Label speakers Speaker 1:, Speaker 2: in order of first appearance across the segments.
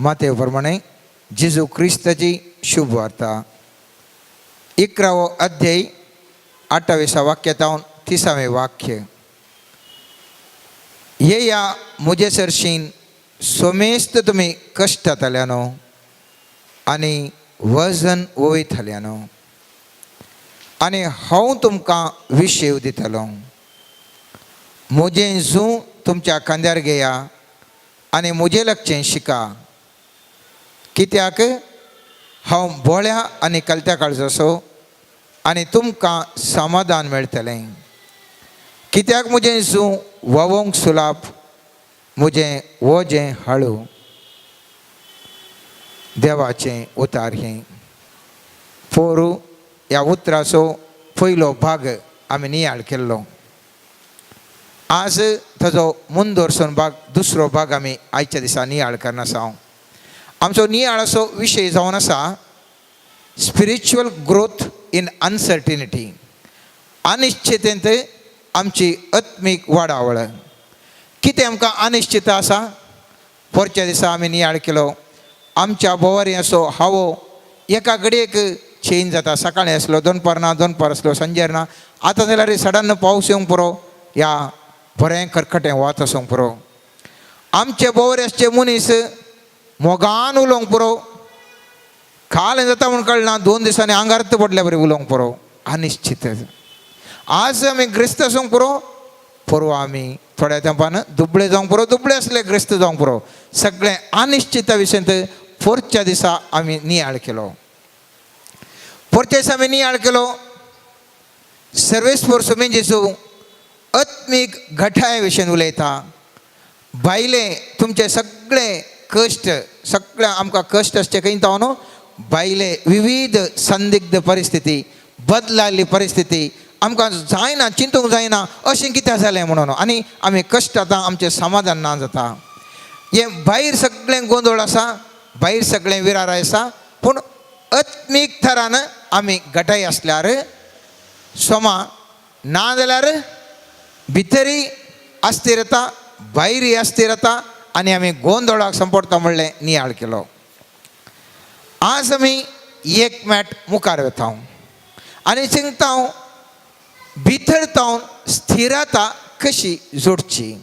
Speaker 1: मातेप्रमाणे जेजू ख्रिस्ताची शुभ वार्ता 11 अध्याय 28 वाक्यातावन 30 वाक्य. ये या मुझे सरशीन सोमेस्त तुम्ही कष्टात आल्यानो आणि वजन वोयतल्यानो आणि हांव तुमकां विशेव दितलो. म्हजें जू तुमच्या खांद्यार घेया आणि म्हजे लागचें शिका, कित्याक हांव बोळ्या आनी कलत्या काळजाचो आनी तुमकां समाधान मेळटलें. कित्याक म्हजें जू वोवंक सुलाप, म्हजें वजें हळू. देवाचें उतार हें. पोरू ह्या उतराचो पयलो भाग आमी नियाळ केल्लो. आज ताजो मुनदोरसून भाग दुसरो भाग आमी आयच्या दिसा नियाळ करना आसा. आमचो नियाळाचो विशय जावन आसा स्पिरिच्युअल ग्रोथ इन अनसर्टिनिटी. अनिश्चितेंत आमची आत्मीक वाडावळ. कितें आमकां अनिश्चिता आसा? परच्या दिसा आमी नियाळ केलो आमच्या बोवाऱ्याचो हावो एका घडयेक चेंज जाता. सकाळीं आसलो दनपार ना, दनपार आसलो सांजेर ना. आतां जाल्यार सडन पावस येवंक पुरो, या बरें खरखटें वात आसूंक पुरो. आमचे बोवाऱ्याचे मनीस मोगान उलोवंक पुरो, काल जाता म्हूण कळना 2 दिसांनी आंगारत पडल्या बरें उलोवंक पुरो. अनिश्चित. आज आमी ग्रेस्त आसूंक पुरो, परवा आमी थोड्या तेंपान दुबळे जावंक पुरो, दुबळे आसले ग्रेस्त जावंक पुरो. सगळें अनिश्चिता विशयंत परच्या दिसा आमी नियाळ केलो. परच्या दिसा आमी नियाळ केलो सर्वेस्पर सुमी जेजू आत्मीक घटाय विशयन उलयता. बायले तुमचे सगळे कश्ट, सगळे आमकां कश्ट आसचे खंय न्हू. बायले विविध संदिग्ध परिस्थिती, बदलाली परिस्थिती आमकां जायना, चिंतूंक जायना अशें कित्याक जालें म्हणून, आनी आमी कश्ट जाता, आमचें समाधान ना जाता. हें भायर सगळें गोंदळ आसा, भायर सगळें विराराय आसा, पूण आत्मीक थरान आमी घटाय आसल्यार सोमा ना जाल्यार भितरी आस्तीर येता, भायरी आस्तीर येता आनी आमी गोंदळाक संपडटा म्हणलें नियाळ केलो. आज आमी एक मॅट मुखार वता आनी चिंतता भितर तावन स्थिरता कशी जोडची.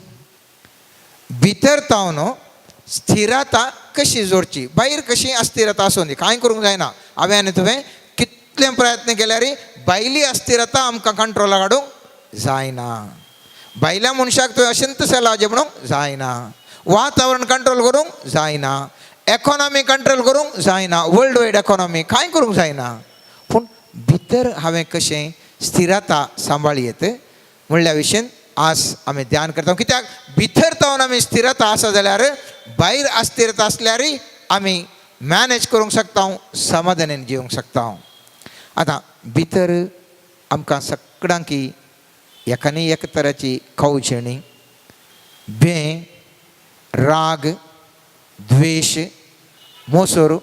Speaker 1: भितर तावन स्थिरता कशी जोडची. भायर कशी अस्थिरता आसूं दी, कांय करूंक जायना. हांवें आनी तुवें कितले प्रयत्न केल्यार भायली अस्थिरता आमकां कंट्रोलाक हाडूंक जायना. भायल्या मनशाक तुवें अशेंत लावचें म्हणूंक जायना. वातावरण कंट्रोल करूंक जायना. इकॉनॉमी कंट्रोल करूंक जायना. वर्ल्ड वायड इकॉनॉमी कांय करूंक जायना. पूण भितर हांवें कशें स्थिरता सांबाळयत म्हणल्या विशयन आज आमी ध्यान करता. कित्याक भितर तावन आमी स्थिरता आसा जाल्यार भायर अस्थिरता आसल्यारय आमी मॅनेज करूंक शकता, समाधानान जिवंक शकता. आतां भितर आमकां सगळ्यांक एका न्ही एक तराची खवजणी, भें, राग, द्वेश, मोसोर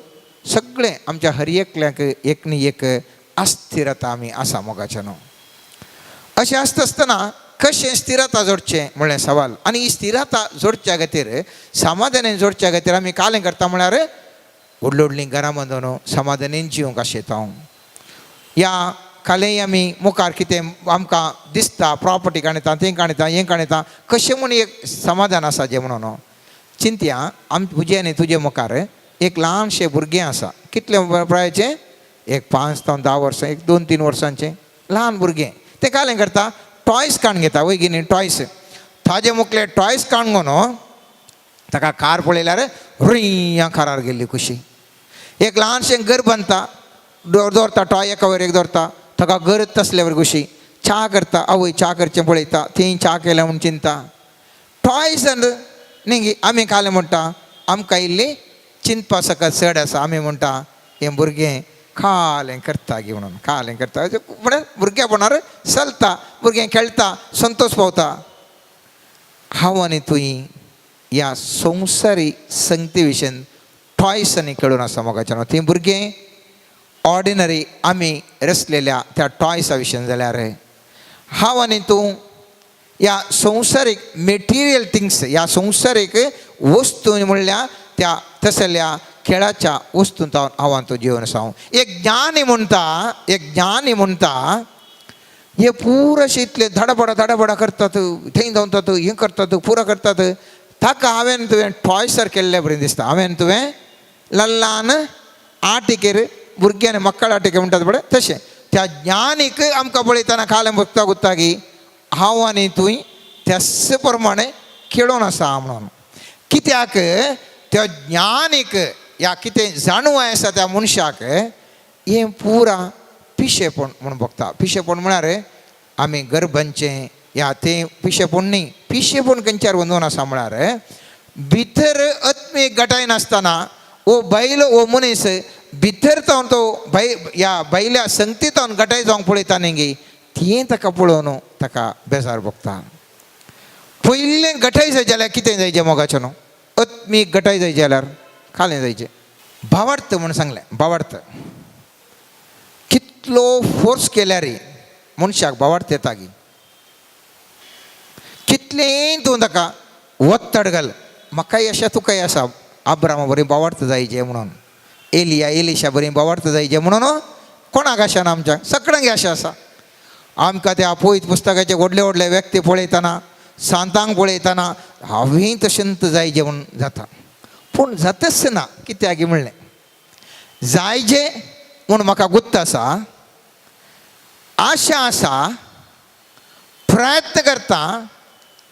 Speaker 1: सगळें आमच्या हर एकल्याक एक न्ही एक अस्थिरता आमी आसा मोगाच्या न्हू. अशें आसता आसतना कशें स्थिरता जोडचें म्हणलें सवाल. आनी ही स्थिरता जोडच्या खातीर, समाधानान जोडच्या खातीर आमी कालें करता म्हळ्यार व्हडलीं व्हडलीं घरां बांदून समाधानान जिवंक आशेता. ह्या कालें आमी मुखार कितें आमकां दिसता, प्रॉपर्टी काणयता, तें काणयता, हें काणयता, कशें म्हूण एक समाधान आसा जें म्हणून चिंतया. तुजें आनी तुजे मुखार एक ल्हानशें भुरगें आसा. कितले प्रायाचें? एक 5 ते 10 वर्सां, एक 2-3 वर्सांचें ल्हान भुरगें. तें कालें करता, टॉयस काण घेता. वय गिनी टॉयस, ताजे मुखले टॉयस काणून ताका कार पळयल्यार रुय्या कारार गेल्ली खुशी. एक ल्हानशें घर बांदता, दवरता टॉय एका वयर एक दवरता, ताका घर तसले वर खुशी. च्या करता, आवय च्या करचें पळयता, थंय च्या केल्या म्हूण चिंता. टॉयस न्ही आमी कालें म्हणटा आमकां इल्ली चिंतपा सकत चड आसा. आमी म्हणटा हें भुरगें कालें करता गे म्हणून, कालें करता म्हळ्यार भुरगेपणार चलता, भुरगें खेळटा, संतोश पावता. हांव आनी तुयी ह्या संवसारी संगती विशयन टॉयसांनी कळून आसा मोगाच्या. थंय भुरगें ऑर्डिनरी आमी रचलेल्या त्या टॉयसा विशयन जाल्यार हांव आनी तूं ह्या संवसारीक मेटिरियल थिंग्स, ह्या संवसारीक वस्तू म्हणल्या त्या तसल्या खेळाच्या वस्तूंत हांव तो जीवन सांगू. एक ज्ञानी म्हणटा हे पुराशे इतले धडबडा करतात, थंय धांवतात, हें करतात, पुरा करतात. ताका हांवें तुवें टॉयसर केल्ले बरें दिसता. हांवें तुवें ल्हान आटिकेर भुरग्यांनी मक्कळ आटिके म्हणटात पळय तशें. त्या ज्ञानीक आमकां पळयतना कालें बगता की हांव आनी तुवें त्याच प्रमाणे खेळून आसा म्हणून. कित्याक त्या ज्ञानीक या कितें जाणवाय आसा त्या मनशाक हें पुरा पिशेपण म्हणून बगता. पिशेपण म्हळ्यार आमी गर्भांचें या तें पिशेपण न्ही. पिशेपण खंयच्यार वंदून आसा म्हळ्यार भितर आत्मीक घटाय नासतना ओ बायल ओ मनीस भितर तो ह्या बायल्या संगतींत घटाय जावंक पळयता न्ही ती ताका पळोवन ताका बेजार भोगता. पयलें घटाय जाय जाल्यार कितें जायचें मोगाचें न्हू. आत्मीक घटाय जाय जाल्यार खालें जायचें. भावार्थ म्हूण सांगलें. भावार्थ कितलो फोर्स केल्यार मनशाक भावार्थ येता गी. कितलें तूं ताका वत्तड घाल म्हाकाय अशें तुकाय आसा आब्रामा बरी भावार्थ जायचें म्हणून, एलिशा बरी भावार्थ जायचें म्हणून कोणाक आशा ना आमच्या सगळ्यांक आशा आसा. आमकां त्या पळयत पुस्तकाचे व्हडले व्हडले व्यक्ती पळयतना सांतांक पळयतना हांवें तशेंच जायचें म्हणून जाता. पूण जाताच ना. कित्याक म्हणलें जायचें म्हूण म्हाका गुत्त आसा, आशा आसा, प्रयत्न करता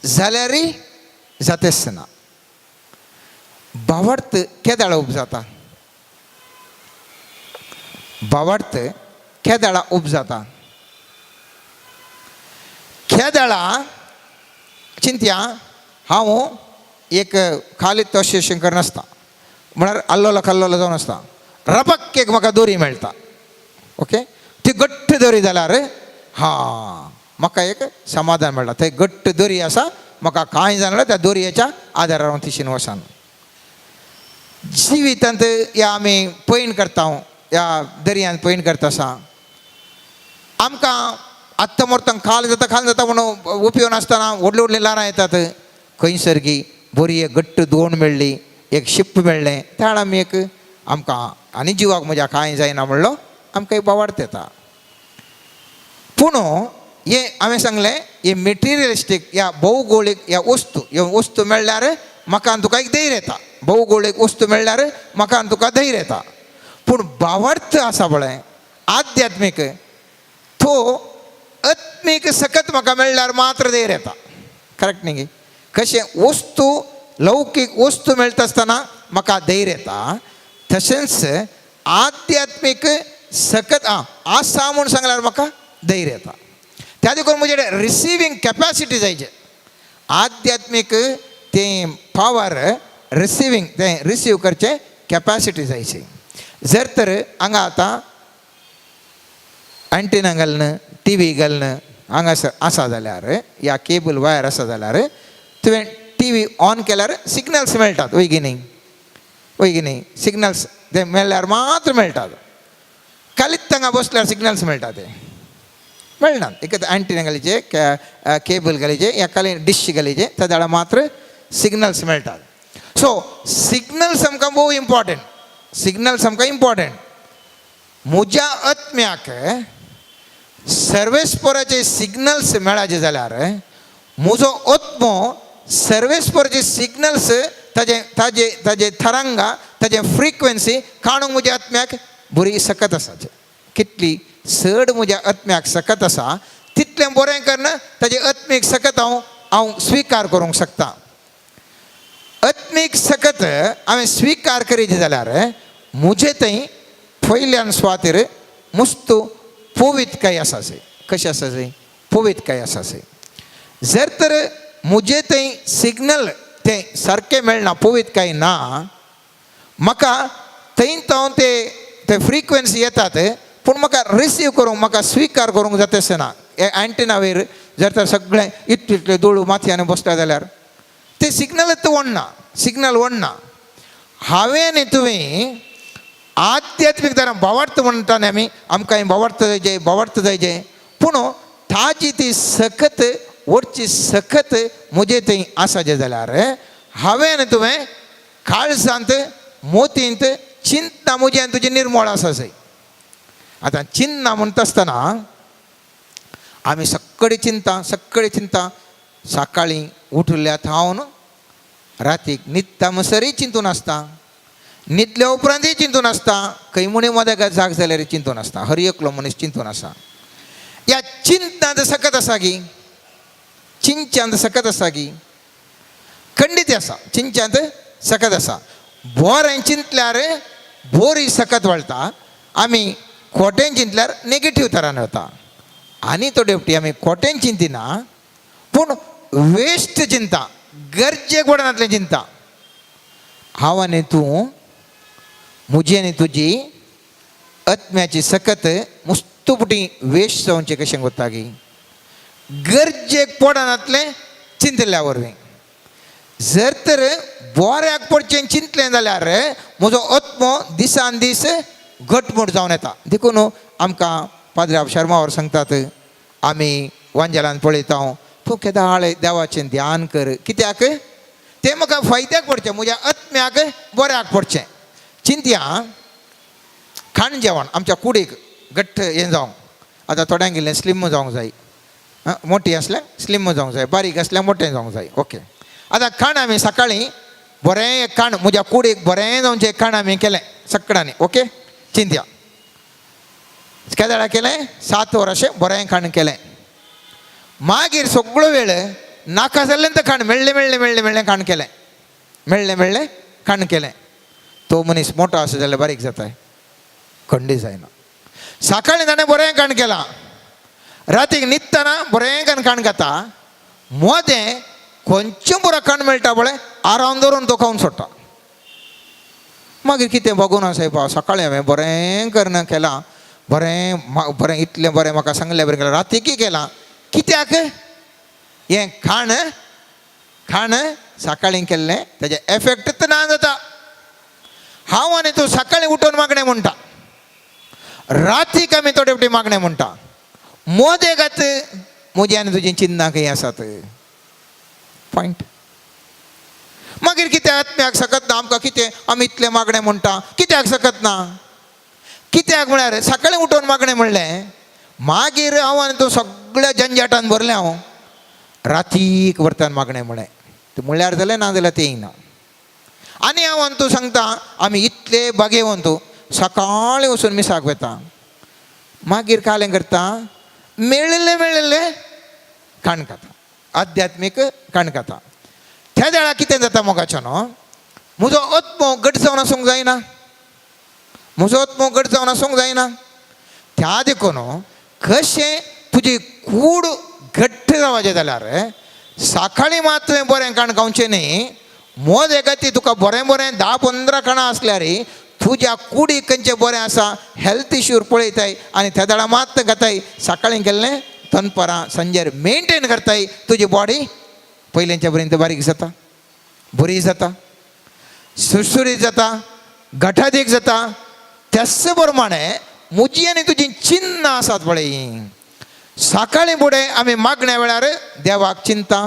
Speaker 1: जाल्यारय जाताच ना. भावार्थ केदाळा उपजाता. भावार्थ केदाळा उपजाता. केदाळा चिंत्या हांव एक खाली तशें शंकर नासता म्हळ्यार आल्लोला खाल्लोला जावन आसता. रपक एक म्हाका दोरी मेळटा. ओके ती घट्ट दोरी जाल्यार म्हाका एक समाधान मेळटा. थंय घट्ट दोरी आसा, म्हाका कांय जालें त्या दोरयेच्या आदारार हांव तिशीन वसान. जिवितांत या आमी पैण करता, ह्या दर्यांत पैण करता आसा आमकां आत्तां मोरतां खाल जाता म्हणून उपयोग नासतना व्हडलीं व्हडलीं ल्हारां येतात. खंयसर गी बरी एक घट्ट दोण मेळ्ळी, एक शिप्प मेळ्ळें, त्या वेळार आमी एक आमकां आनी जिवाक म्हज्या कांय जायना म्हणलो आमकां एक भावार्थ येता. पूण हे हांवें सांगलें हे मेटेरियलिस्टीक ह्या भौगोळीक ह्या वस्तू मेळ्ळ्यार म्हाका आनी तुका एक धैर्य येता. भौगोळीक वस्तू मेळ्ळ्यार म्हाका आनी तुका धैर्य येता. पूण भावार्थ आसा पळय आध्यात्मीक तो आत्मीक सकत म्हाका मेळ्ळ्यार मात्र धैर्य येता. करेक्ट न्ही गे. कशें वस्तू लौकीक वस्तू मेळटा आसतना म्हाका धैर्य येता, तशेंच आध्यात्मीक सकत आसा म्हूण सांगल्यार म्हाका धैर्य येता. त्या देखून म्हजे कडेन रिसिवींग कॅपॅसिटी जायचे. आध्यात्मीक तें पावर रिसिवींग तें रिसीव करचें कॅपॅसिटी जायची. जर तर हांगा आतां एंटिना घालून टी व्ही घालून हांगासर आसा जाल्यार या केबल वायर आसा जाल्यार तुवें टी व्ही ऑन केल्यार सिग्नल्स मेळटात. वय की न्ही सिग्नल्स ते मेळ्ळ्यार मात्र मेळटात. कालीत हांगा बसल्यार सिग्नल्स मेळटा ते मेळनात. एक एंटिना घालीचे केबल घालीचे या काली डिश घालीचे त्या वेळार मात्र सिग्नल्स मेळटात. सो सिग्नल्स आमकां भोव इम्पॉर्टंट. सिग्नल्स आमकां इम्पॉर्टंट. म्हज्या आत्म्याक सर्वेस्पराचे सिग्नल्स मेळाचे जाल्यार म्हजो आत्मो सर्वेस्पराचे सिग्नल्स ताजे थरांगा ताजे फ्रिक्वेन्सी काणूंक म्हज्या आत्म्याक बरी सकत आसाचे. कितली चड म्हज्या आत्म्याक सकत आसा तितलें बरें करना ताजे आत्मीक सकत हांव स्विकार करूंक शकता. आत्मीक सकत हांवें स्विकार करीत जाल्यार म्हजे थंय पयल्यान सुवातेर मस्त पवित्रकाय आसा जाय. कशें आसा जाय? पवित्रकाय आसा जाय. जर तर म्हजे थंय सिग्नल तें सारकें मेळना, पवित्रकाय ना, म्हाका थंय हांव ते फ्रिक्वेन्सी येतात पूण म्हाका रिसीव करूंक म्हाका स्विकार करूंक जाता ना. हे एंटिना वयर जर तर सगळें इतले दोळू माथ्यान बसता जाल्यार ते सिग्नलच वडना. हांवें आनी तुवें आध्यात्मीक दरान भावार्थ म्हणटा न्ही आमी आमकां भावार्थ जायचे पूण ताजी ती सकत वरची सकत म्हजे थंय आसा जे जाल्यार हांवें आनी तुवें काळजांत मोतींत चिंता मुज्यान तुजी निर्मळ आसा सय. आतां चिंतना म्हणटा आसतना आमी सगळी चिंता सकाळीं उठल्यात हांव रातीक न्हिदता म्हणसरी चिंतून आसता, न्हिदल्या उपरांतय चिंतून आसता, खंय मुणी मदें जाग जाल्यार चिंतून आसता. हर एकलो मनीस चिंतून आसा. ह्या चिंतनांत सकत आसा गी, चिंचांत सकत आसा गी, खंडीत आसा. चिंचांत सकत आसा. बोरें चिंतल्यार बोरी सकत वळटा. आमी खोटें चिंतल्यार नेगेटीव तरान वता. आनी थोडे फावटी आमी खोटें चिंतिना पूण वेस्ट चिंता, गरजेक पडनातलें चिंता. हांव आनी तूं मुजी आनी तुजी आत्म्याची सकत मुस्तुपटी वेस्ट जावचें कशें कोत्ता गी. गरजेक पडनातलें चिंतल्या वरवीं. जर तर बोऱ्याक पडचें चिंतलें जाल्यार म्हजो आत्मो दिसान दीस घटमूट जावन येता. देखून आमकां पाद्री शर्मा वर सांगतात, आमी वांजेलांत पळयता तूं केदाळ देवाचें ध्यान कर. कित्याक तें म्हाका फायद्याक पडचें, म्हज्या आत्म्याक बऱ्याक पडचें. चिंतया खाण जेवण आमच्या कुडीक घट्ट हें जावंक. आतां थोड्यांक गेलें स्लिम जावंक जाय, मोठी आसल्यार स्लिम जावंक जाय, बारीक आसल्यार मोटें जावंक जाय. ओके. आतां खाण आमी सकाळीं बरें एक खाण म्हज्या कुडीक बरें जावचें एक खाण आमी केलें सकाळीं. ओके. चिंतया केदाळा केलें 7 वर अशें बरें खाण केलें. मागीर सगळो वेळ नाका जाल्लें तें खाण मेळ्ळें खाण केलें, मेळ्ळें खाण केलें. तो मनीस मोठो आसा जाल्यार बारीक जाता, खंडी जायना. सकाळीं ताणें बरें खाण केलां, रातीक न्हिदतना बरें खाण खाता, मोदें खंयचें बरो खाण मेळटा पळय आराम धरून तो खावन सोडटा. मागीर कितें बगून आसा पळय, सकाळीं हांवें बरें करून केलां, बरें इतलें बरें म्हाका सांगलें बरें केलां, रातीकय केलां. कित्याक हें खाण सकाळीं केल्लें तेजे एफेक्ट ना जाता. हांव आनी तूं सकाळीं उठून मागणें म्हणटा, रातीक आमी थोडे फावटी मागणें म्हणटा. मोदेगात म्हजी आनी तुजी चिन्नां खंय आसात. पॉयंट. मागीर कितें आत्म्याक सकत ना आमकां, कितें आमी इतलें मागणें म्हणटा, कित्याक सकत ना. कित्याक म्हळ्यार सकाळीं उठून मागणें म्हणलें, मागीर हांव आनी तूं सगळ्या जंजाटान भरलें हांव रातीक व्हरतान मागणें म्हळें. तें म्हळ्यार जालें ना जाल्यार तेंय ना. आनी हांव आनी तूं सांगता आमी इतले बागेवन तूं सकाळीं वचून मिसाक वेता, मागीर कालें करता मेळिल्लें खाण खाता, आध्यात्मीक खाण खाता. त्या वेळार कितें जाता मोगाचें न्हू, म्हजो आत्मो घट जावन आसूंक जायना, म्हजो आत्मो घट जावन आसूंक जायना. त्या देखून कशें तुजी कूड घट्ट जावचें जाल्यार सकाळीं मात तुवें बरें खाण खावचें न्ही. मोद एकाती तुका बरें 10-15 खाणां आसल्यार तुज्या कुडीक खंयचें बरें आसा हेल्थ इश्यूर पळयताय आनी त्या दाडा मात घाताय. सकाळीं केल्लें दनपारां सांजेर मेंटेन करताय, तुजी बॉडी पयलींच्या पर्यंत बारीक जाता, बरी जाता, सुरसुरीत जाता, घटादीक जाता. त्याच प्रमाणे म्हजी आनी तुजी चिन्नां आसात पळय, सकाळीं फुडें आमी मागण्या वेळार देवाक चिंता.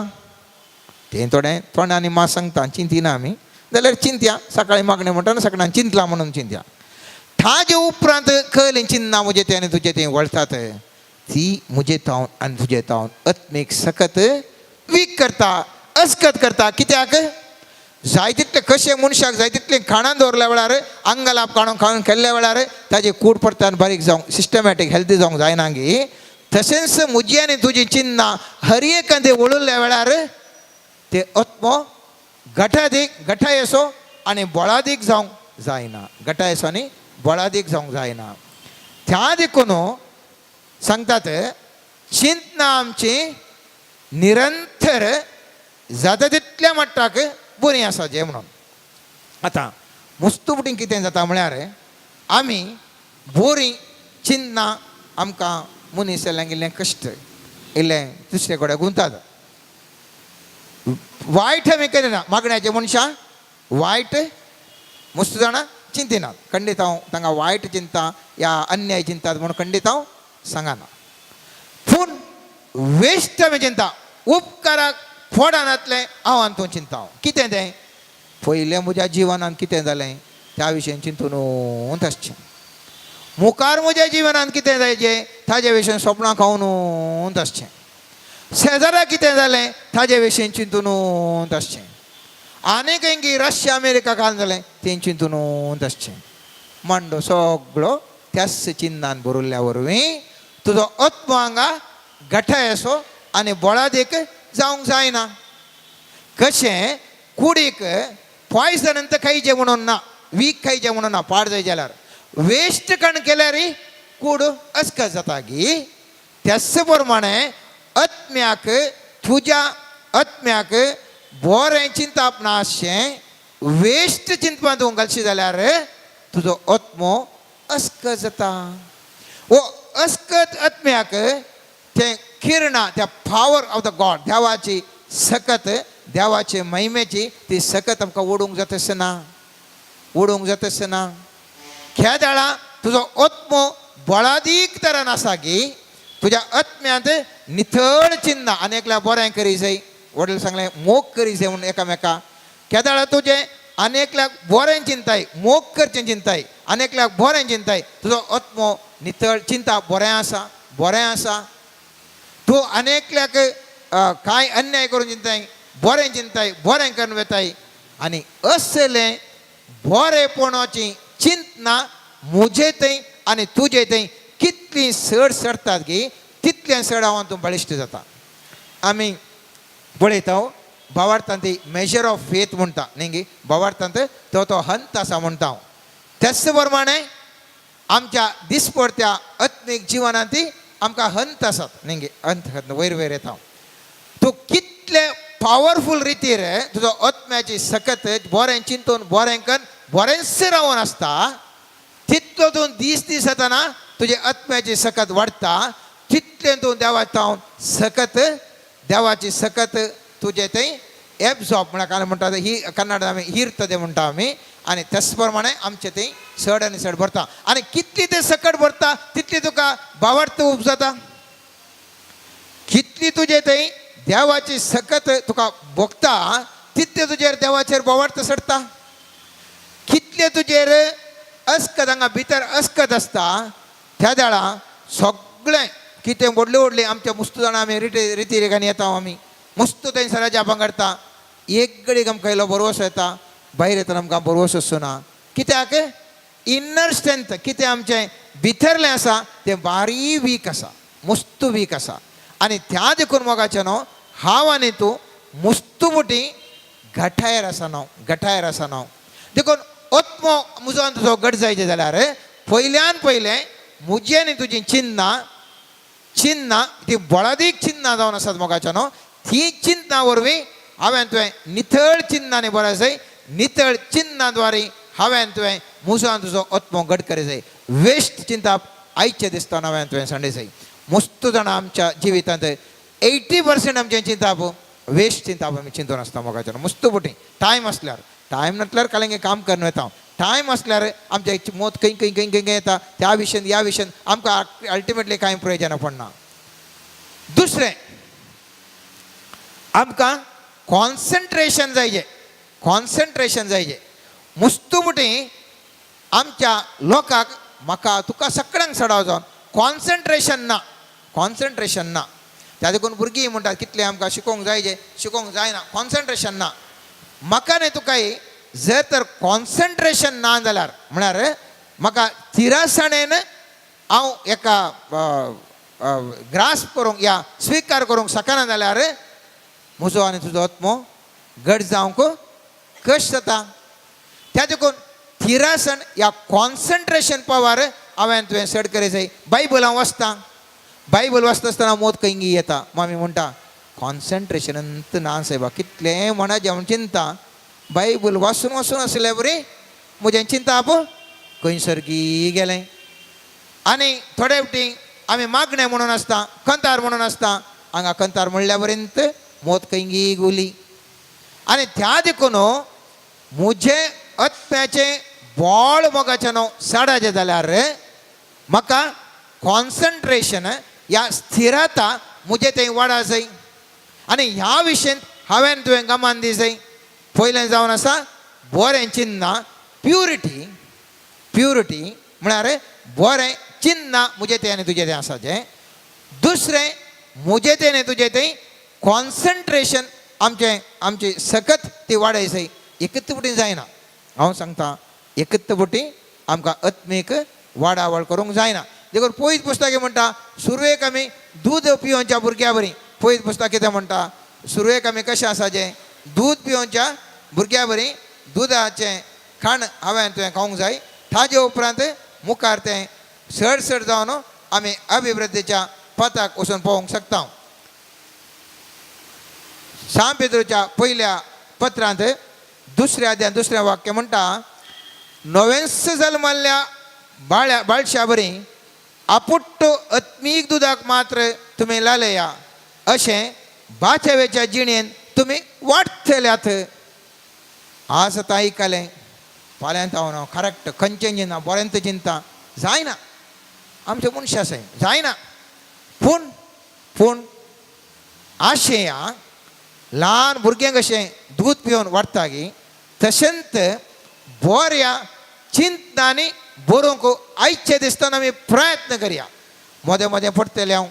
Speaker 1: तें थोडें तोंडांनी मात सांगता, चिंतिना आमी जाल्यार चिंत्या. सकाळीं मागणें म्हणटा सकाळीं चिंतलां म्हणून चिंत्या. ताजे उपरांत खंय चिन्नां म्हजें तें आनी तुजें तें वळटात, ती म्हजें तावन आनी तुजें तावन आत्मीक सकत वीक करता, अस्कत करता. कित्याक जाय तितलें कशें मनशाक जाय तितलें खाणान दवरल्या वेळार आंगालाप खावन केल्ल्या वेळार ताजें कूड परतान बारीक जावंक सिस्टमॅटीक हेल्दी जावंक जायना गी. तशेंच म्हजी आनी तुजी चिन्नां हर एकांदे वळुल्ल्या वेळार ते आत्मो घटायेसो आनी बळादीक जावंक जायना, घटायेसो आनी बळादीक जावंक जायना. त्या देखून सांगतात चिंतना आमची निरंतर जाता तितल्या मट्टाक बरी आसा जें म्हणून. आतां मुस्तुपटीं कितें जाता म्हळ्यार आमी बरी चिन्नां आमकां मनीस जाल्ल्यान इल्लें कश्ट इल्लें दुसरे कडेन गुंतात. वायट आमी करिना, मागण्याचे मनशां वायट मस्त जाणां चिंतिनात. खंडीत हांव तांकां वायट चिंता या अन्याय चिंतात म्हणून खंडीत हांव सांगना. पूण वेस्ट आमी चिंता, उपकाराक फोडानातलें हांव आनी तूं चिंता. कितें तें पयलें म्हज्या जिवनान कितें जालें त्या विशयी चिंतून आसचें. मुखार म्हज्या जिवनांत कितें जायचें ताजे विशयी स्वप्नां खावून आसचें. शेजाऱ्याक कितें जालें ताजे विशयी चिंतून आसचें. आनी खंयी रशिया अमेरिका काल जालें तें चिंतून आसचें. मांडो सगळो त्याच चिन्नान भरिल्ल्या वरवीं तुजो आत्मो हांगा घटाय असो आनी बोळादेक जावंक जायना. कशें कुडीक पॉयझन खायचें म्हणून ना, वीक खायचें म्हणून ना, पाड जाय जाल्यार वेस्ट कण केल्यार कूड अस्कत जाता गी. त्याच प्रमाणे आत्म्याक तुज्या आत्म्याक बरें चिंतप ना अशें वेस्ट चिंतपां तूं घालशी जाल्यार तुजो आत्मो अस्कत जाता. वो अस्कत आत्म्याक तें किरणां, त्या पावर ऑफ द गॉड, देवाची सकत, देवाचे महिमेची ती सकत आमकां ओडूंक जाता ना, ओडूंक जाता ना. ह्या वेळा तुजो आत्मो बळादीक तरान आसा गी. तुज्या आत्म्यांत नितळ चिन्ना. आनी एकल्या बरें करी जाय, वडील सांगलें मोग करी जाय म्हणून एकामेका. ह्या वेळा तुजें आनी एकल्याक बरें चिंताय, मोग करचें चिंताय, आनी एकल्याक बरें चिंताय. तुजो आत्मो नितळ चिंता बरें आसा, बरें आसा. तूं आनी एकल्याक कांय अन्याय करून चिंताय, बरें चिंताय, बरें करून वेताय. आनी असलें बरेपणाची चिंतना म्हजे थंय आनी तुजे थंय कितली सड सरतात गी, तितलें सड हांव तूं बळिश्ट जाता. आमी पळयता भावार्थांत मेजर ऑफ फेथ म्हणटा न्ही गे, भावार्थांत तो हंत आसा म्हणटा. त्याच प्रमाणे आमच्या दिसपडत्या आत्मीक जिवनांत आमकां हंत आसात न्ही गे, हंत वयर वयर येता. तूं कितले पावरफूल रितीर तुजो आत्म्याची सकत बरें चिंतून बरें करून बरेंच रावून आसता, तितलो तूं दीस येताना तुजे आत्म्याची सकत वाडटा, तितलें तूं देवाच्या सकत, देवाची सकत तुजे थंय एब्सॉर्ब म्हळ्यार म्हणटा ही कन्नडांत आमी हिरतदे म्हणटा आमी. आनी त्याच प्रमाणे आमचे थंय सड आनी सड भरता. आनी कितली तें सकट भरता तितली तुका भावार्थ उब जाता. कितली तुजे थंय देवाची सकत तुका भोगता तितले तुजेर देवाचेर भावार्थ सडटा. कितले तुजेर अस्कत हांगा भितर अस्कत आसता, त्या वेळा सगळें कितें व्हडली व्हडली आमच्या मुस्त जाणां आमी रिती रेखांनी येता. आमी मस्त थंय सराच्या भांगरता. एक घडीक आमकां इल्लो बरवसो येता, भायर येतना आमकां बरवसो आसना. कित्याक इन्नर स्ट्रेंथ कितें आमचें भितरलें आसा तें बारी वीक आसा, मस्त वीक आसा. आनी त्या देखून मोगाचें न्हू हांव आनी तूं मुस्तमुटी घटायर आसा न्हू, घटायर आसा न्हू. देखून आत्मो म्हजो आनी तुजो घट जायचें जाल्यार पयल्यान पयलें म्हजी आनी तुजी चिन्नां ती बळादीक चिन्नां जावन आसात मोगाचें न्हू. ती चिन्नां वरवीं हांवें तुवें नितळ चिन्नांनी बरें जाय, नितळ चिन्नां द्वारे हांवें तुवें म्हजो आनी तुजो आत्मो घट करी जाय. वेस्ट चिंताप आयचे दिसता हांवें तुवें सांडे जाय. मस्त जाणां आमच्या जिवितांत 80% आमचें चिंताप वेस्ट चिंताप आमी चिंतून आसता मोगाचें. मस्त बोटी टायम आसल्यार, टायम नासल्यार कालेंगे काम करून येता. टायम आसल्यार आमच्या मोत खंय खंय खंय खंय येता, त्या विशयन ह्या विशयन आमकां अल्टिमेटली कांय प्रयोजना पडना. दुसरें आमकां कॉन्सन्ट्रेशन जायचें, कॉन्सन्ट्रेशन जायचें. मुस्तमुटी आमच्या लोकांक म्हाका तुका सगळ्यांक सडाव जावन कॉन्सन्ट्रेशन ना, कॉन्सन्ट्रेशन ना. त्या देखून भुरगीं म्हणटात कितलें आमकां शिकोवंक जायचें, शिकोवंक जायना, कॉन्सन्ट्रेशन ना. म्हाका न्ही तुकाय जर तर कॉन्सन्ट्रेशन ना जाल्यार म्हळ्यार म्हाका तिरासणेन हांव एका ग्रास्प करूंक या स्विकार करूंक शकना जाल्यार म्हजो आनी तुजो आत्मो घट जावंक कश्ट जाता. त्या देखून तिरासन या कॉन्सन्ट्रेशन पावर हांवें तुवें सड करी जाय. बायबल हांव वाचतां, बायबल वाचता आसतना मोत खंयी येता. मामी म्हणटा कॉन्सन्ट्रेशनंत ना सायबा, कितलें म्हणा जेवण चिंता. बायबल वाचून वाचून आसलें बरी म्हजें चिंताप खंय सरकी गेलें. आनी थोडे फावटी आमी मागणें म्हणून आसता, कंतार म्हणून आसता. हांगा कंतार म्हणल्या पर्यंत मोत खंयी गोली. आनी त्या देखून म्हजें आत्म्याचें बोळ मोगाचें न्हू सडाचें जाल्यार म्हाका कॉन्सन्ट्रेशन ह्या स्थिरता म्हजे थंय वाडा जाय. आनी ह्या विशयन हांवें तुवें गमान दी जाय. पयलें जावन आसा बरें चिन्ना, प्युरिटी. प्युरिटी म्हळ्यार बरें चिन्ना मुजे ते आनी तुजे तें आसाचें. दुसरें मुजे तें आनी तुजे तें कॉन्सन्ट्रेशन आमची सकत ती वाडयसय एकच बुटी जायना. हांव सांगता एकच बुटी आमकां आत्मीक वाडावळ करूंक जायना. देखून पयत पुस्तक म्हणटा सुरवेक आमी दूद पिवोवच्या भुरग्या बरी. पयत पुस्तक कितें म्हणटा सुरवेक आमी कशें आसाचें दूद पिवोवच्या भुरग्या बरी दुदाचें खाण हांवें तुवें खावंक जाय. ताजे उपरांत मुखार तें सड सड जावन आमी अभिवृद्धीच्या पथाक वचून पळोवंक शकता. सां पेद्रूच्या पयल्या पत्रांत दुसऱ्या अध्यायान दुसरें वाक्य म्हणटा नवेंस जल्मल्ल्या बाळशा बरी आपुट्ट आत्मीक दुदाक मात्र तुमी लालया अशें बाचवेच्या जिणेन तुमी वाडटल्यात. आज आतां आयकलें फाल्यांत हांव करेक्ट खंयचें चिंता बरेंत चिंता जायना आमचे मनशां आसाय जायना. पूण पूण आशेया ल्हान भुरग्यांक अशें दूद पिवन वाडटा गी तशेंच बऱ्या चिंतनांनी बरोवंक आयचे दिसतना आमी प्रयत्न करया. मोदें मोदें पडटलें हांव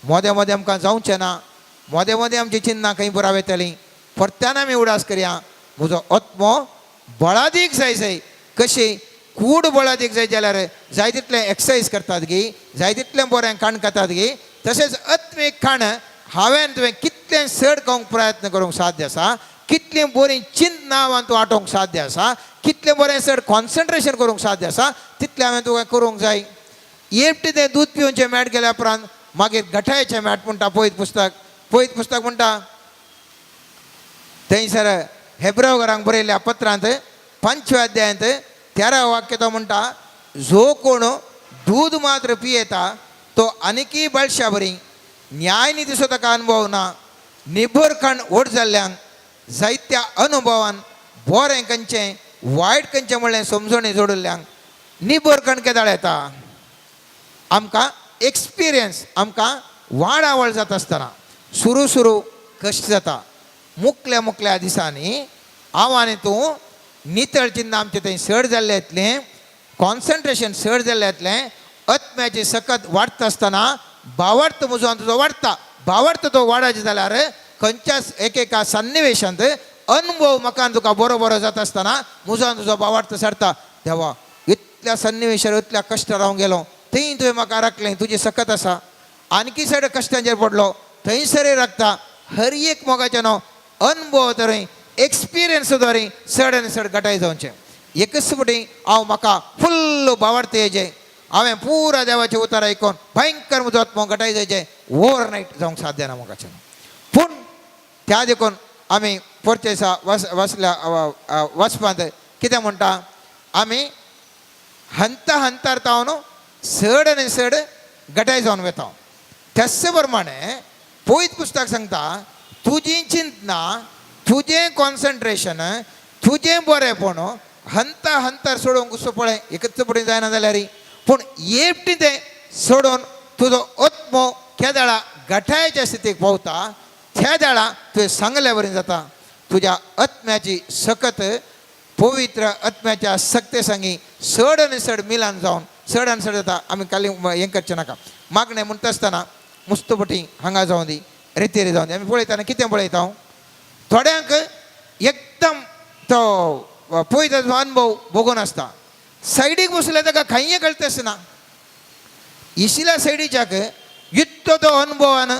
Speaker 1: मोदें मोदें आमकां जावचें ना. मोदें मोदें आमची चिन्नां खंय बरां येतलीं परत्यान आमी उडास करया. म्हजो आत्मो बळादीक जाय कशी कूड बळादीक जाय जाल्यार जाय तितलें एक्सरसायज करतात गी जाय तितलें बरें खाण खातात गी तशेंच आत्मीक खाण हांवें तुवें कितलें चड खावंक प्रयत्न करूंक साध्य आसा. कितलीं बरीं चिंतना हांवें तूं आटोवंक साध्य आसा. कितलें बरें चड कॉन्सन्ट्रेशन करूंक साध्य आसा तितलें हांवें तुवें करूंक जाय. एकटें तें दूद पिवचें मेळ गेल्या उपरांत मागीर घटायेचें मेळ म्हणटा पयत पुस्तक म्हणटा थंयसर हेब्रायकांक बरयल्ल्या पत्रांत 5व्या अध्यायांत 13 वाक्य तो म्हणटा जो कोण दूद मात्र पियेता तो आनिकी बळशा बरी न्याय दिसो ताका अनुभव ना. निभर खण ओड जाल्ल्यांक जायत्या अनुभवान बरें खंयचें वायट खंयचें म्हणलें समजणी जोडिल्ल्यांक निभर खण केदाळ येता. आमकां एक्सपिरियन्स आमकां वाडावळ जाता आसतना सुरू कश्ट जाता. मुखल्या दिसांनी हांव आनी तूं नितळ चिन्ह आमचें थंय चड जाल्लें येतलें कॉन्सन्ट्रेशन चड जाल्लें येतलें. आत्म्याची सकत वाडटा आसतना भावार्थ म्हजो आनी तुजो वाडटा. भावार्थ तो वाडचे जाल्यार खंयच्याच एकेका सन्निवेशांत अनुभव म्हाका आनी तुका बरो जाता आसतना म्हजो आनी तुजो भावार्थ सरता. देवा इतल्या सन्निवेशार इतल्या कश्ट रावंक गेलो थंय तुवें म्हाका राखलें तुजी सकत आसा. आनकी चड कश्टांचेर पडलो थंयसरय राखता. हर एक मोगाचें न्हू अनुभव तरी एक्सपिरियन्स तरी चड आनी चड घटाय जावचें. एकच फुटी हांव म्हाका फुल्ल भावार्थ येजें हांवें पुरा देवाचें उतर आयकोन भयंकर म्हजो आत्मो घटाय जायचें ओवरनायट जावंक साध्य ना मोगाचें. पूण त्या देखून आमी परचेसा वचपांत कितें म्हणटा आमी हंतार तावन चड आनी चड घटाय जावन वता. त्याच प्रमाणे पयत पुस्तक सांगता तुजी चिंतना तुजें कॉन्सन्ट्रेशन तुजें बरेंपण हंतार सोडूंक कसो पळय एकच पडून जायना जाल्यार. पूण एकटी तें सोडून तुजो आत्मो केदाळा घटायच्या स्थितीक पावता त्या दाळा तुवें सांगल्या बरें जाता. तुज्या आत्म्याची सकत पवित्र आत्म्याच्या सक्ते सांगी चड आनी चड मिलान जावन चड आनी चड जाता. आमी काली हें करचें नाका. मागणें म्हणटा आसतना मुस्तपटी हांगा जावं दी रितीरी जावन दी आमी पळयतना कितें पळयता हांव थोड्यांक एकदम तो पळयता अनुभव भोगून आसता. सायडीक बसल्यार ताका खंय कळटा आसना. इशिल्या सायडीच्याक इतलो तो अनुभवान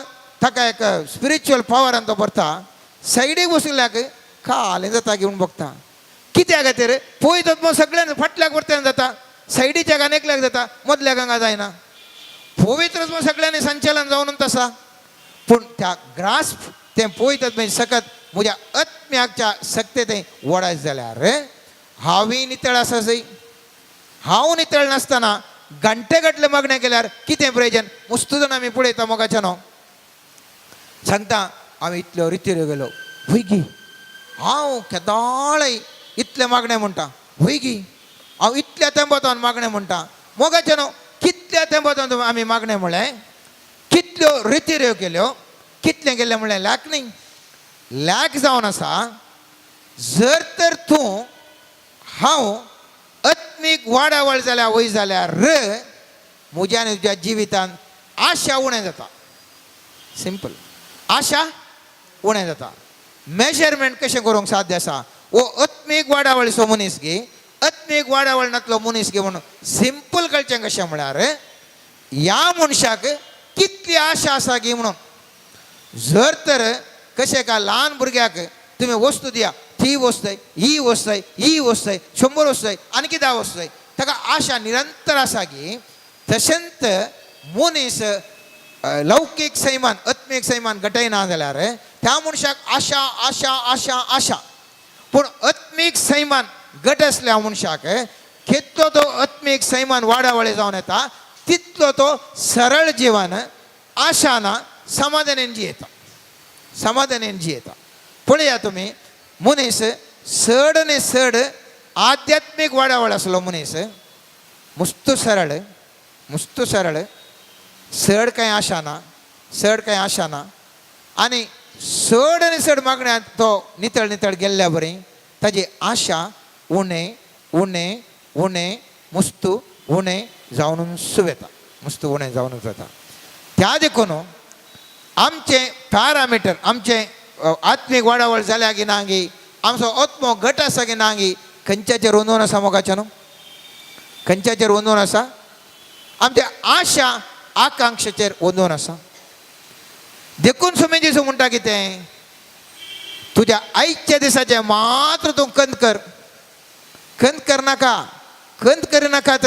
Speaker 1: ताका एक स्पिरिच्युअल पावरान तो भरता. सायडीक बसल्याक खालें जाता घेवन बघता. कित्या खातीर पळयता मग सगळ्यान फाटल्याक वरत्यान जाता सायडीच्या गान एकल्याक जाता मदल्या गांगा जायना. पवित्रच मग सगळ्यांनी संचलन जावन तसा. पूण त्या ग्रास्प तें पळयतात म्हणजे सकत म्हज्या आत्म्याच्या सक्ते तें वडायच जाल्यार हांवूय नितळ आसा जंय. हांव नितळ नासतना घंटे गटले मागणें केल्यार कितें प्रयोजन. मुस्तून आमी पळयता मोगाचें न्हू सांगता हांव इतल्यो रितीऱ्यो गेलो वय गी हांव केदाळय इतलें मागणें म्हणटा वय गी हांव इतल्या तेंपान मागणें म्हणटा मोगाचें न्हू. कितल्या तेंपान आमी मागणें म्हणलें कितल्यो रितीऱ्यो केल्यो कितलें केलें म्हणलें लॅक न्ही. लॅक जावन आसा जर तर तूं हांव आत्मीक वाडावळ जाल्या वय जाल्यार म्हज्या आनी तुज्या जिवितान आशा उणें जाता. सिंपल. आशा उणें जाता. मेजरमेंट कशें करूंक साध्य आसा? वो आत्मीक वाडावळीचो मनीस घे, आत्मीक वाडावळ नातलो मनीस घे म्हणून सिंपल कळचें कशें म्हळ्यार ह्या मनशाक कितली आशा आसा गी म्हणून. जर तर कशें काय ल्हान भुरग्याक तुमी वस्तू दिया, ती वस्त जाय, ही वस्त जाय, ही वस्त जाय, 100 वस्तू जाय, आणखी 10 वस्तू जाय, ताका आशा निरंतर आसा गी. तशेंच मनीस लौकीक सैमान आत्मीक सैमान घटयना जाल्यार त्या मनशाक आशा आशा आशा आशा. पूण आत्मीक सैमान घट आसल्या मनशाक कितलो तो आत्मीक सैमान वाडावळे जावन येता तितलो तो सरळ जिवन आशाना समाधानान जियेता. समाधानान जियेता. पळया तुमी मनीस चड आनी चड आध्यात्मीक वाडावळ आसलो मनीस मस्त सरळ चड कांय आशा ना, चड कांय आशा ना आनी चड आनी चड मागण्यांत तो नितळ नितळ गेल्ल्या बरी ताजी आशा उणें उणें उणें मस्त उणें जावनूच वता. मस्त उणें जावनूच वता. त्या देखून आमचे पॅरामिटर आमचे आत्मीक वाडावळ जाल्या की ना गी, आमचो आत्मो घट आसा की ना गी, खंयच्याचेर वंदून आसा मोगाच्या न्हू? खंयच्याचेर वंदून आसा? आमच्या आशा आकांक्षेचेर वंदून आसा. देखून सुमी दिसू म्हणटा कितें? तुज्या आयच्या दिसाचे मात्र तूं कंत कर. कंत करनाका, कंत करिनाकात.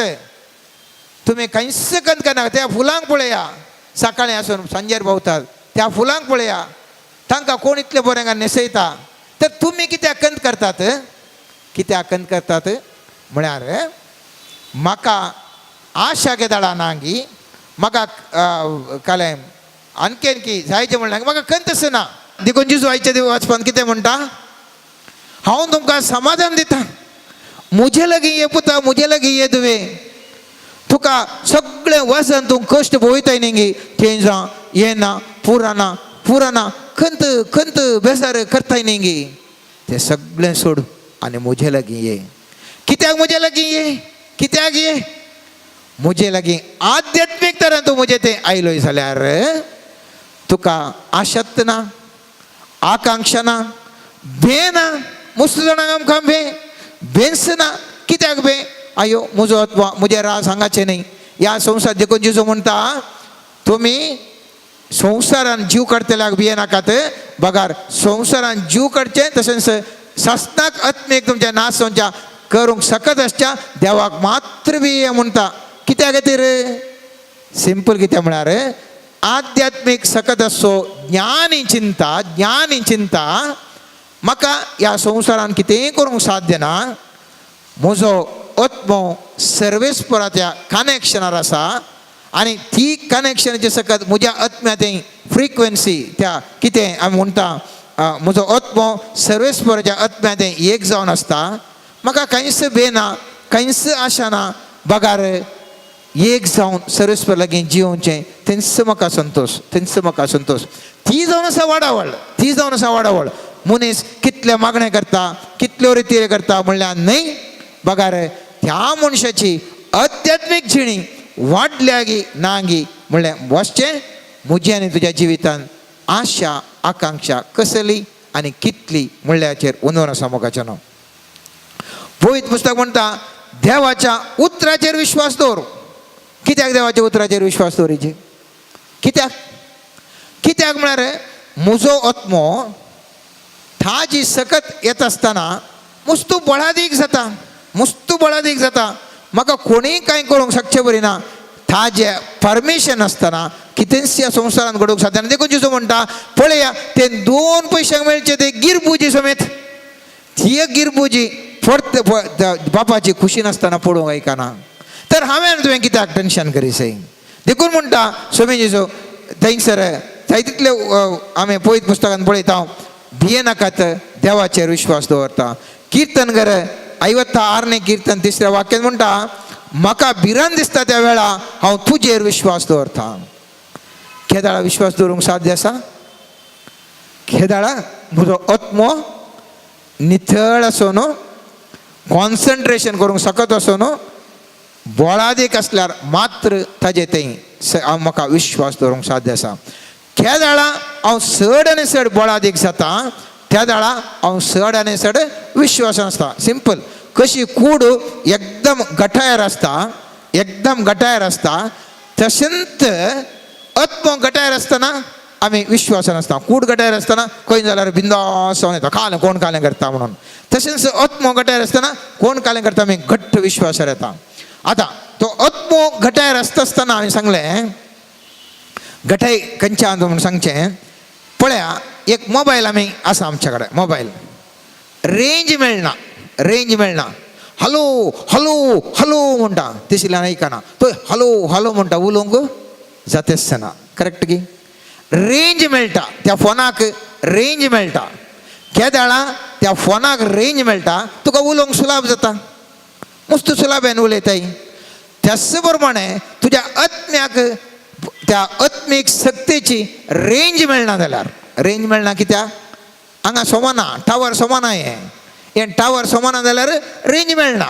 Speaker 1: तुमी खंयच कंत करनाका. त्या फुलांक पळया, सकाळीं आसून सांजेर भोंवतात, त्या फुलांक पळया, तांकां कोण इतले बरें न्हेसयता. तर तुमी कित्याक कंत करतात? कित्याक कंत करतात म्हळ्यार म्हाका आशा घेताळा नांगी, म्हाका कालें आणखीन की जायचें म्हणल्यार म्हाका कंतच ना. देखून जिजू आयच्या दिवस वाचपान कितें म्हणटा? हांव तुमकां समाधान दिता. मुजे लागीं ये पुता, मुजे लागीं ये दुवे. तुका सगळें वसन तूं कश्ट भोगयताय न्ही थंय जा येना पुराना पुराना खंत खंत बेजार करताय न्ही तें सगळें सोड आनी म्हजे लागीं ये. कित्याक म्हजे लागीं ये? कित्याक ये? म्हजे लागीं आध्यात्मीक तरान तूं म्हजें तें आयलोय जाल्यार तुका आशक्त ना, आकांक्षा ना, भे ना. मुस्त जाणांक आमकां भेस ना. कित्याक भे? आयो म्हजो आत्मा म्हजे राज हांगाचें न्ही. ह्या संवसार देखून जिजू म्हणटा तुमी संवसारान जीव काडटल्याक भियेनाकात. बगार संवसारान जीव काडचें तशेंच सस्ताक आत्मीक तुमच्या नासोवच्या करूंक सकत आसच्या देवाक मात्र भिये म्हणटा. कित्याक खातीर? सिंपल कित्याक म्हळ्यार आध्यात्मीक सकत आसो ज्ञानी चिंता म्हाका ह्या संवसारान कितेंय करूंक साध्य ना. म्हजो आत्मो सर्वेस्पराच्या कनेक्शनार आसा आनी ती कनेक्शनाचे सकत म्हज्या आत्म्याचें फ्रिक्वेन्सी त्या कितें आमी म्हणटा म्हजो आत्मो सर्वेस्पराच्या आत्म्याचें एक जावन आसता. म्हाका खंयच भेना, खंयच आशा ना. बगार एक जावन सर्वेस्पर लागीं जिवोवचें थंयच म्हाका संतोश. ती जावन आसा वाडावळ. मनीस कितले मागणें करता, कितल्यो रिती करता म्हणल्यार न्हय. बगार त्या मनशाची आध्यात्मीक जिणी वाडल्या गी ना गी म्हणल्यार वचचें म्हजी आनी तुज्या जिवितान आशा आकांक्षा कसली आनी कितली म्हणल्याचेर उंदोवन आसा मोगाचें नांव. पळयत पुस्तक म्हणटा देवाच्या उतराचेर विश्वास दवर. कित्याक देवाच्या उतराचेर विश्वास दवरीचे? कित्याक म्हळ्यार म्हजो आत्मो थाजी सकत येत आसतना मस्तू बळादीक जाता. म्हाका कोणीय कांय करूंक शकचें बरी ना. थाजे परमिशन आसतना कितेंच ह्या संवसारान घडोवंक साध्य ना. देखून जिजू म्हणटा पळया ते 2 पयशांक मेळचे ते गिरबुजी समेत ती गिरबुजी फर्त बापाची खुशी नासतना पडोवंक आयकना. तर हांवें तुवें कित्याक टेन्शन करीसय? देखून म्हणटा स्वामी जिजू थंयसर थंय तितले आमी पळयत पुस्तकान पळयता भियेनाकात देवाचेर विश्वास दवरता. कीर्तनगर 56 कीर्तन 3ऱ्या वाक्यान म्हणटा म्हाका भिरांत दिसता त्या वेळा हांव तुजेर विश्वास दवरता. केदाळा विश्वास दवरूंक साध्य आसा? केदाळा म्हजो आत्मो नितळ आसून कॉन्सन्ट्रेशन करूंक सकत असो न्हू बोळादीक असल्यार मात्र ताजे थंय म्हाका विश्वास दवरूंक साध्य आसा. त्या दाळा हांव चड आनी चड बोळादीक जाता त्या दाळा हांव चड आनी चड विश्वासान आसता. सिंपल. कशी कूड एकदम गटायर आसता तशेंच आत्मो गटायर आसतना आमी विश्वासान आसता. कूड गटायर आसतना खंय जाल्यार बिंदास जावन येता कालें कोण कालें करता म्हणून. तशेंच आत्मो गटायर आसतना कोण कालें करता आमी घट्ट विश्वासार येता. आतां तो आत्मो गटायर आसतना हांवें सांगलें गटाय खंयच्या म्हणून सांगचें पळया. एक मोबायल आमी आसा आमच्या कडेन मोबायल रेंज मेळना हलो हलो हलो म्हणटा दिसल्यार आयकना तो हलो हलो म्हणटा उलोवंक जातेच ना. करेक्ट की रेंज मेळटा त्या फोनाक रेंज मेळटा. त्या दाळा त्या फोनाक रेंज मेळटा तुका उलोवंक सुलाभ जाता मस्त सुलाभेन उलयताय. त्याच प्रमाणे तुज्या आत्म्याक त्या आत्मीक शक्तीची रेंज मेळना जाल्यार रेंज मेळना कित्याक हांगा सोमाना टावर सोमाना हे टावर सोमाना जाल्यार रेंज मेळना.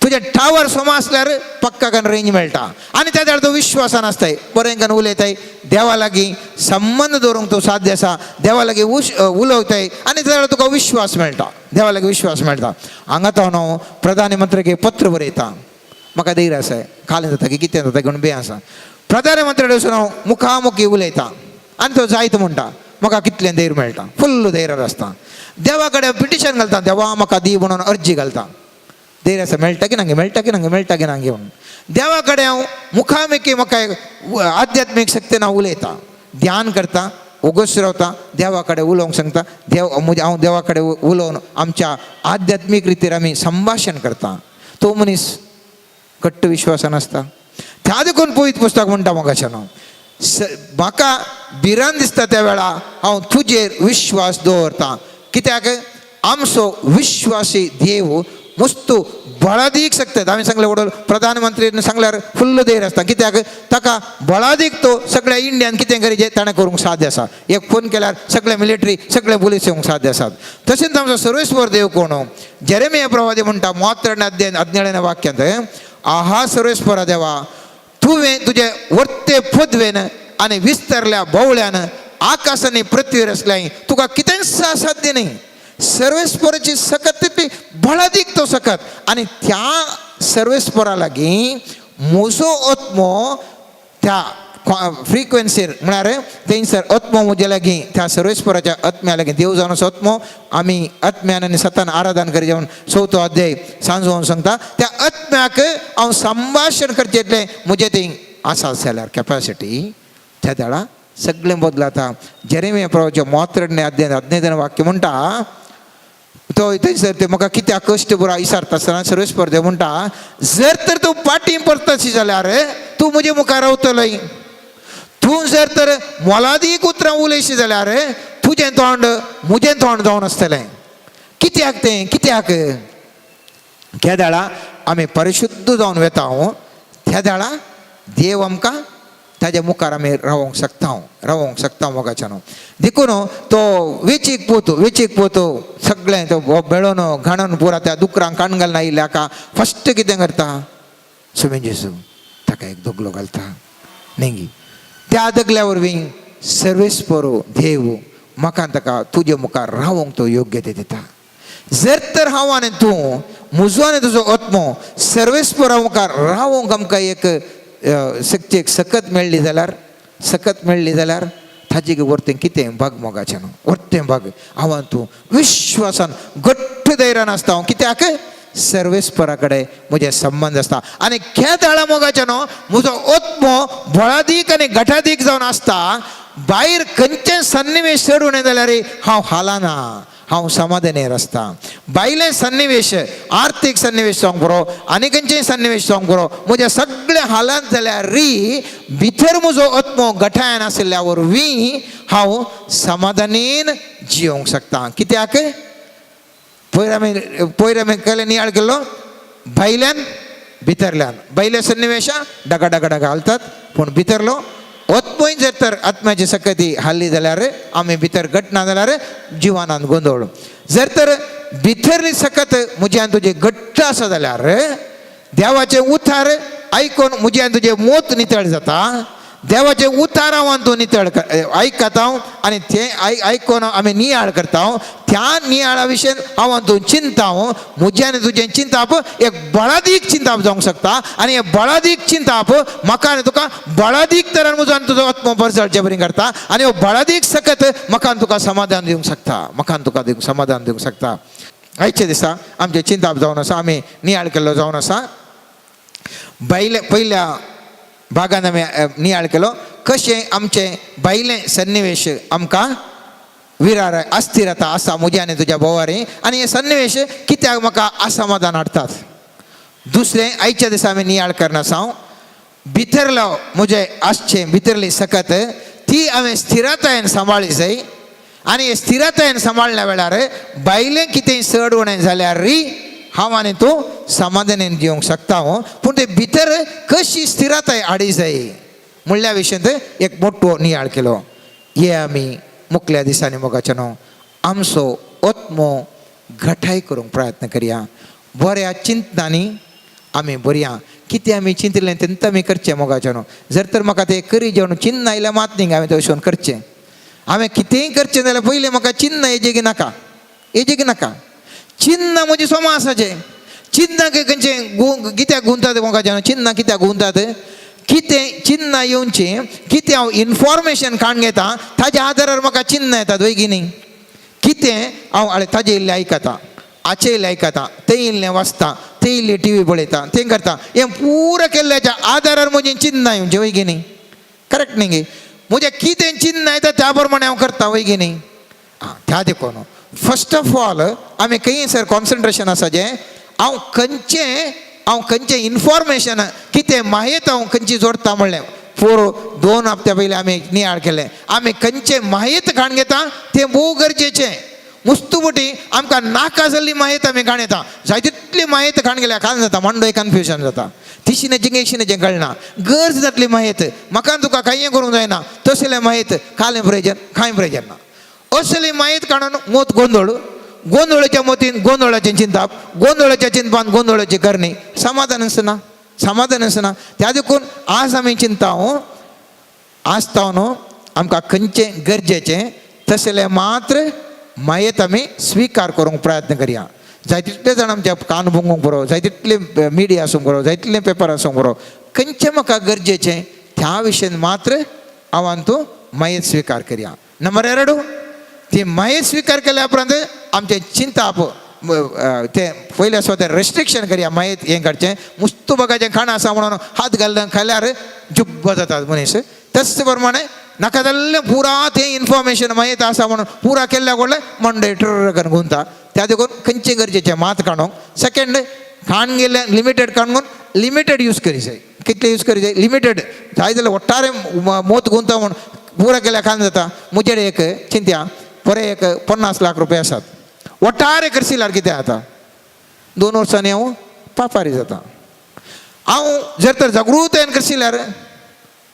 Speaker 1: तुजे टावर सोमा आसल्यार पक्का कन रेंज मेळटा आनी त्या दाळ तूं विश्वासान आसताय बरें कन उलयताय देवा लागीं संबंध दवरूंक तूं साध्य आसा देवा लागीं उलयताय आनी त्या दाळ तुका विश्वास मेळटा देवा लागीं विश्वास मेळटा. हांगा तो हांव प्रधानमंत्र्याक पत्र बरयता म्हाका धैर्य आसा खाली जाता की कितें जाता घेवन बे आसा. प्रधानमंत्री वचून हांव मुखामुखी उलयता आनी तो जायत म्हणटा म्हाका कितलें धैर्य मेळटा फुल्ल धैर्यार आसता. देवा कडेन पिटिशन घालता देवा म्हाका दी म्हणून अर्जी घालता धैर्य आसा मेळटा की ना म्हणून. देवा कडेन हांव मुखामुखी म्हाका आध्यात्मीक शक्तीन हांव उलयता ध्यान करता ओगोस रावता देवा कडेन उलोवंक सांगता हांव देवा कडेन उलोवन आमच्या आध्यात्मीक रितीर आमी संभाशण करता. तो मनीस घट्ट विश्वासान आसता. त्या देखून पवित्र पुस्तक म्हणटा मोगाच्यान म्हाका भिरांत दिसता त्या वेळा हांव तुजेर विश्वास दवरता कित्याक आमचो विश्वासी देव मस्तू बळादीक शकतात. हांवें सांगलें वडोल प्रधानमंत्रीन सांगल्यार फुल्ल धैर्य आसता कित्याक ताका बळादीक तो सगळ्या इंडियान कितें गरजेचें ताणें करूंक साध्य आसा. एक फोन केल्यार सगळे मिलिटरी सगळे पुलीस येवंक साध्य आसात. तशेंच आमचो सर्वेस्वर देव कोण जेरेमिया प्रवादी म्हणटा 17:17 वाक्यांत आहा सर्वेस्परा देवा तुवें तुजे वर्ते पदवेन आनी विस्तारल्या भोवळ्यान आकाशांनी पृथ्वीर असल्याय तुका कितेंच साध्य नाही. सर्वेस्पराची सकत तितली बळादीक तो सकत आनी त्या सर्वेस्परा लागीं म्हजो आत्मो त्या फ्रिक्वेन्सीर म्हळ्यार थंयसर आत्मो म्हजे लागीं त्या सर्वेस्पराच्या आत्म्या लागीं देव जावन असो आत्मो आमी आत्म्यान आनी सतान आराधन करी जावन 4थो अध्याय सांजोवन सांगता त्या आत्म्याक हांव संभाशण करचें इतलें म्हजें थंय आसा जाल्यार कॅपॅसिटी त्या दाळा सगळें बदलाता. जेरेमिया प्रवाच्या 17:15 वाक्य म्हणटा तो थंयसर ते म्हाका कित्याक कश्ट पुरा विचारता आसतना सर्वेस्पर देव म्हणटा जर तर तूं फाटीं परतशी जाल्यार तूं म्हजे मुखार रावतलोय. तूं जर तर मोलादीक उतरां उलयशी जाल्यार तुजें तोंड म्हजें तोंड जावन आसतलें. कित्याक तें कित्याक त्या दाळा आमी परिशुद्ध जावन वेता त्या दाळा देव आमकां ताज्या मुखार आमी रावोंक शकता मोगाच्यान. देखून तो वेचीक पोतू सगळें तो मेळोन घाणून पुरा त्या दुकरांक काण घालना आयिल्ल्याका फस्ट कितें करता सुमी जेजू ताका एक दोगलो घालता न्ही. त्या दगल्या वरवीं सर्वेस्परो देव म्हाका ताका तुजे मुखार रावोंक तो योग्यते दिता. जर तर हांव आनी तूं म्हजो आनी तुजो आत्मो सर्वेस्परा मुखार रावोंक आमकां एक शक्तीक सकत मेळ्ळी जाल्यार ताजे वर्तें कितें भाग मोगाचें वर्तें भाग हांव तूं विश्वासान घट्ट धैर्यान आसता हांव कित्याक सर्वेस्परा कडेन म्हजे संबंध आसता. आनी ह्या दाळा मोगाच्यान म्हजो आत्मो बळादीक आनी घटादीक जावन आसता. भायर खंयचें सन्निवेश चडूं नये जाल्यार हांव हालाना हांव समाधानेर आसता. भायले सन्निवेश आर्थीक सन्निवेश जावंक बरो आनी खंयचेय सन्निवेश जावंक बरो म्हज्या सगळ्या हालांत जाल्यार भितर म्हजो आत्मो गठायन आशिल्ल्या वरवीं हांव समाधानीन जियोंक शकता. कित्याक पयर आमी केले नियाळ केल्लो भायल्यान भितरल्यान भायले सन्निवेश डगा डगा डगा घालतात पूण भितरलो आत्मोय जर तर आत्म्याची सकती हाल्ली जाल्यार आमी भितर घट ना जाल्यार जिवानांत गोंदळ. जर तर भितरली सकत मुज्यान तुझे घट्ट आसा जाल्यार देवाचे उतार ऐकून मुज्यान तुझे मोत नितळ जाता. देवाचे उतार हांव तूं नितळ आयकता आनी ते आयकून आमी नियाळ करता. त्या नियाळा विशयी हांव तूं चिंता मुज्यान तुजें चिंताप एक बळादीक चिंताप जावंक शकता. आनी हे बळादीक चिंताप म्हाका आनी तुका बळादीक तरान मुजोन तुजो आत्मो परसळचे बरी करता. आनी हो बळादीक सकत म्हाका तुका समाधान दिवंक शकता. म्हाका तुका समाधान दिवंक शकता. आयचे दिसा आमचे चिंताप जावन आसा. आमी नियाळ केल्लो जावन आसा. पयल्या भागान आमी नियाळ केलो कशें आमचे भायले सन्निवेश आमकां विरार अस्थिरता आसा मुज्या आनी तुज्या बोवारी. आनी हे सन्निवेश कित्याक म्हाका असमाधान हाडटात. दुसरें आयच्या दिसा आमी नियाळ करना आसा भितरलो म्हजे आसचे भितरली सकत ती हांवें स्थिरतायेन सांबाळली जाय. आनी हे स्थिरतायेन सांबाळल्या वेळार भायलें कितेंय चड उणें जाल्यार हांव आनी तूं समाधानान जिवंक शकता. पूण ते भितर कशी स्थिरताय हाडी जाय म्हणल्या विशयींत एक मोठो नियाळ केलो. हे आमी मुखल्या दिसांनी मोगाचे न्हू आमचो आत्मो घटाय करूंक प्रयत्न करया. बऱ्या चिंतनांनी आमी बरया कितें आमी चिंतलें तेंत आमी करचें मोगाचे न्हू. जर तर म्हाका तें करी जेवण चिन्न आयल्या मात न्ही हांवें तशें करचें. हांवें कितेंय करचें जाल्यार पयलें म्हाका चिन्न हेजेक नाका. चिन्न म्हणजे समासाचें. चिन्ह खंयचें कित्याक गुंतात मोगाचे चिन्ह कित्याक गुंतात कितें चिन्ह येवचें कितें हांव इन्फॉर्मेशन काण घेता ताज्या आदारार म्हाका चिन्ह येतात वयगिनी. कितें हांव ताजे इल्लें आयकता आचे इल्लें आयकता तें इल्लें वाचता तें इल्लें टी व्ही पळयता तें करता. हें पुरो केल्ल्याच्या आदारार म्हजें चिन्ह येवचें वयगिनी. करेक्ट न्ही गे. म्हजें कितें चिन्ह येता त्या प्रमाणे हांव करता वयगिनी. त्या देखून फर्स्ट ऑफ ऑल आमी खंय सर कॉन्सन्ट्रेशन आसा जें हांव खंयचें इन्फॉर्मेशन कितें माहिती हांव खंयची जोडटा म्हणलें. 2 हप्त्या पयलीं आमी नियाळ केलें. आमी खंयचें माहिती काण घेता तें भोव गरजेचें. मुस्तुबटी आमकां नाका जाल्ली माहिती आमी काण येता. जाय तितली माहिती काण गेल्यार काल जाता मंडोय कन्फ्युजन जाता. तिशिनेचें कळना. गरज जातली माहिती म्हाका तुका कांय करूंक जायना. तसलें माहिती कालें प्रयोजन कांय प्रयोजन ना. असली माहिती काडून मोत गोंदळाच्या मोतीन गोंदळाचें चिंताप गोंदळाच्या चिंतपान गोंदळाची करणी समाधान आसना. त्या देखून आज आमी चिंता आसता न्हू आमकां खंयचें गरजेचें तसलें मात्र मायेत आमी स्विकार करूंक प्रयत्न करया. जाय तितले जाण आमच्या कान भोंगूंक बरो जाय तितले मिडिया आसूंक बरो जाय तितले पेपर आसूंक बरो खंयचें म्हाका गरजेचें त्या विशयीन मात्र हांव आनी तूं मायेत स्विकार करया. नंबर 2 ती मायेत स्विकार केल्या उपरांत आमचें चिंताप ते पयले आसा तें रेस्ट्रिक्शन करया. मायेत हें करचें मुस्तुबकाचें खाण आसा म्हणून हात घालून खाल्यार जुब्ब जातात मनीस. तशे प्रमाणे नाका जाल्लें पुरा तें इन्फॉर्मेशन मायेत आसा म्हणून पुरा केल्ल्या कडले मंडे ट्र करून गुंता. त्या देखून खंयचें गरजेचें मात काडूंक. सेकंड खाण गेलें लिमिटेड काडून लिमिटेड यूज करी जाय. कितले यूज करी जाय लिमिटेड. जाय जाल्यार ओट्टारे मोत गुंता म्हूण पुरा केल्यार खाण जाता. म्हजे एक चिंत्या बरे एक 50 लाख रुपया आसात. ओट्टारे करशिल्यार कितें जाता 2 वर्सांनी हांव पापारी जाता. हांव जर तर जागृतायेन करशिल्यार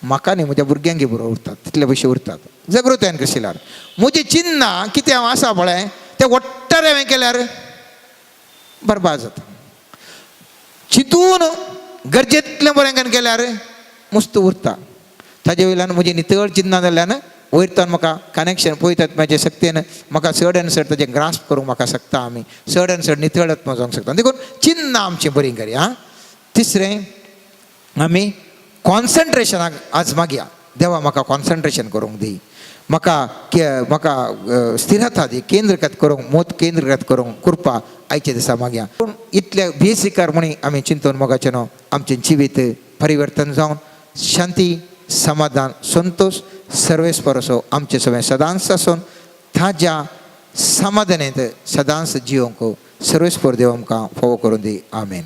Speaker 1: म्हाका न्ही म्हज्या भुरग्यांक बरो उरतात तितले पयशे उरतात. जागृतायेन करशिल्यार म्हजें चिन्ह कितें हांव आसा पळय तें ओट्टारे हांवें केल्यार बरबाद जाता. चिंतून गरजेतलें बरें केल्यार मस्त उरता. ताजे वयल्यान म्हजें नितळ चिन्ह जाल्ल्यान वयरतान म्हाका कनेक्शन पळयतात म्हाजे शक्तीन म्हाका चड आनी चड ताजें ग्रास्प करूंक म्हाका शकता. आमी चड आनी चड नितळत जावंक शकता. देखून चिन्ह आमची बरी करया. तिसरें आमी कॉन्सन्ट्रेशनाक आज मागया. देवा म्हाका कॉन्सन्ट्रेशन करूंक दी. म्हाका स्थिरता दी. केंद्रगत करूंक मोत केंद्रगत करूंक कृपा आयच्या दिसा मागया. पूण इतले बेसिकार म्हणी आमी चिंतून मोगाचें न्हू आमचें जिवीत परिवर्तन जावन शांती समाधान संतोष सर्वेस्पर असो आमचे सगळें सदांच आसून ताज्या समाधानेंत सदांच जिवंक सर्वेस्पर देव आमकां फोव करून दी. आमेन.